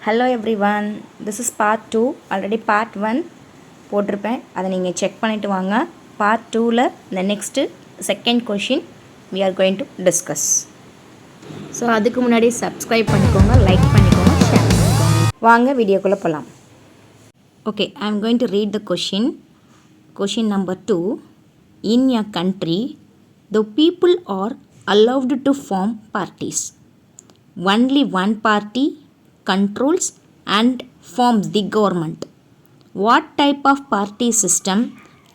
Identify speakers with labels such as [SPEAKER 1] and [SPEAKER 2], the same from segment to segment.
[SPEAKER 1] Hello everyone, this is part 2. Already part 1 போட்டிருப்பேன், அதை நீங்கள் செக் பண்ணிட்டு வாங்க. part 2ல the next second question we are going to discuss. So அதுக்கு முன்னாடி சப்ஸ்கிரைப் பண்ணிக்கோங்க, லைக் பண்ணிக்கோங்க, ஷேர் பண்ணிக்கோங்க. வாங்க வீடியோக்குள்ளே போகலாம். Okay, I am going to read the question. Question number 2. In a country, the people are allowed to form parties. Only one party controls and forms the government. What type of party system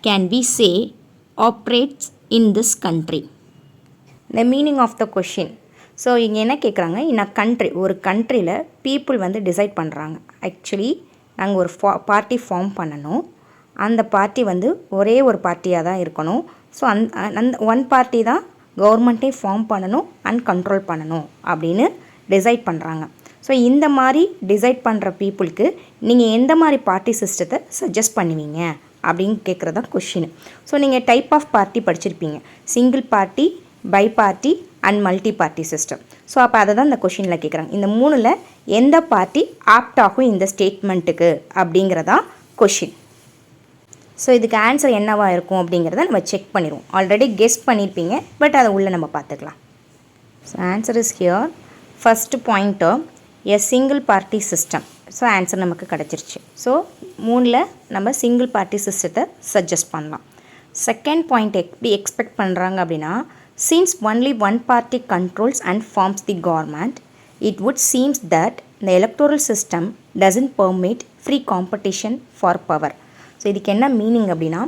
[SPEAKER 1] can we say operates in this country? The meaning of the question. So இங்கே என்ன கேட்குறாங்க, இன் a country, ஒரு கண்ட்ரியில் people வந்து decide பண்ணுறாங்க. Actually நாங்கள் ஒரு party form பண்ணணும். அந்த பார்ட்டி வந்து ஒரே ஒரு பார்ட்டியாக தான் இருக்கணும். ஸோ அந்த ஒன் பார்ட்டி தான் கவர்மெண்ட்டே ஃபார்ம் பண்ணணும் அண்ட் கண்ட்ரோல் பண்ணணும் அப்படின்னு டிசைட் பண்ணுறாங்க. ஸோ இந்த மாதிரி டிசைட் பண்ணுற பீப்புளுக்கு நீங்கள் எந்த மாதிரி பார்ட்டி சிஸ்டத்தை சஜஸ்ட் பண்ணுவீங்க அப்படின்னு கேட்குறதா கொஷின். ஸோ நீங்கள் டைப் ஆஃப் பார்ட்டி படிச்சிருப்பீங்க, single party, bi party and multi party system. So அப்போ அதை தான் இந்த கொஷினில் கேட்குறாங்க. இந்த மூணில் எந்த பார்ட்டி ஆப்ட் ஆகும் இந்த ஸ்டேட்மெண்ட்டுக்கு அப்படிங்கிறதா கொஷின். ஸோ இதுக்கு ஆன்சர் என்னவாக இருக்கும் அப்படிங்கிறத நம்ம செக் பண்ணிடுவோம். ஆல்ரெடி கெஸ் பண்ணியிருப்பீங்க, பட் அதை உள்ளே நம்ம பார்த்துக்கலாம். So answer is here. First point a single party system. So answer நமக்கு கிடச்சிருச்சு. ஸோ மூணில் நம்ம சிங்கிள் பார்ட்டி சிஸ்டத்தை சஜஸ்ட் பண்ணலாம். செகண்ட் பாயிண்ட் எப்படி எக்ஸ்பெக்ட் பண்ணுறாங்க அப்படின்னா, since only one party controls and forms the government, it would seems that the electoral system doesn't permit free competition for power. So இதுக்கு என்ன மீனிங் அப்படின்னா,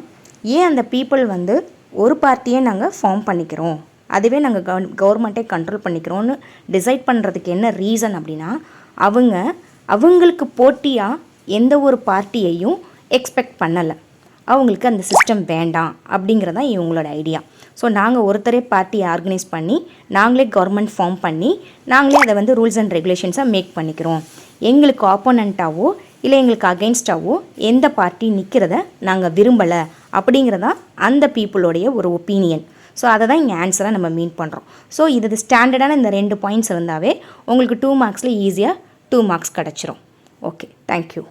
[SPEAKER 1] ஏன் அந்த பீப்புள் வந்து ஒரு பார்ட்டியே நாங்கள் ஃபார்ம் பண்ணிக்கிறோம், அதுவே நாங்கள் கவர்மெண்ட்டே கண்ட்ரோல் பண்ணிக்கிறோன்னு டிசைட் பண்ணுறதுக்கு என்ன ரீசன் அப்படின்னா, அவங்களுக்கு போட்டியாக எந்த ஒரு பார்ட்டியையும் எக்ஸ்பெக்ட் பண்ணலை. அவங்களுக்கு அந்த சிஸ்டம் வேண்டாம் அப்படிங்கிறதான் இவங்களோட ஐடியா. ஸோ நாங்கள் ஒருத்தரே பார்ட்டியை ஆர்கனைஸ் பண்ணி நாங்களே கவர்மெண்ட் ஃபார்ம் பண்ணி நாங்களே அதை வந்து ரூல்ஸ் அண்ட் ரெகுலேஷன்ஸாக மேக் பண்ணிக்கிறோம். எங்களுக்கு ஆப்போனண்ட்டாவோ இல்லை எங்களுக்கு அகெயின்ஸ்டாவோ எந்த பார்ட்டி நிற்கிறத நாங்கள் விரும்பலை அப்படிங்கிறதான் அந்த பீப்புளோடைய ஒரு ஒப்பீனியன். ஸோ அதை தான் இங்கே ஆன்சராக நம்ம மீன் பண்ணுறோம். ஸோ இது ஸ்டாண்டர்டான இந்த 2 பாயிண்ட்ஸ் இருந்தாவே உங்களுக்கு 2 மார்க்ஸில் ஈஸியாக 2 மார்க்ஸ் கிடச்சிரும். Okay, thank you.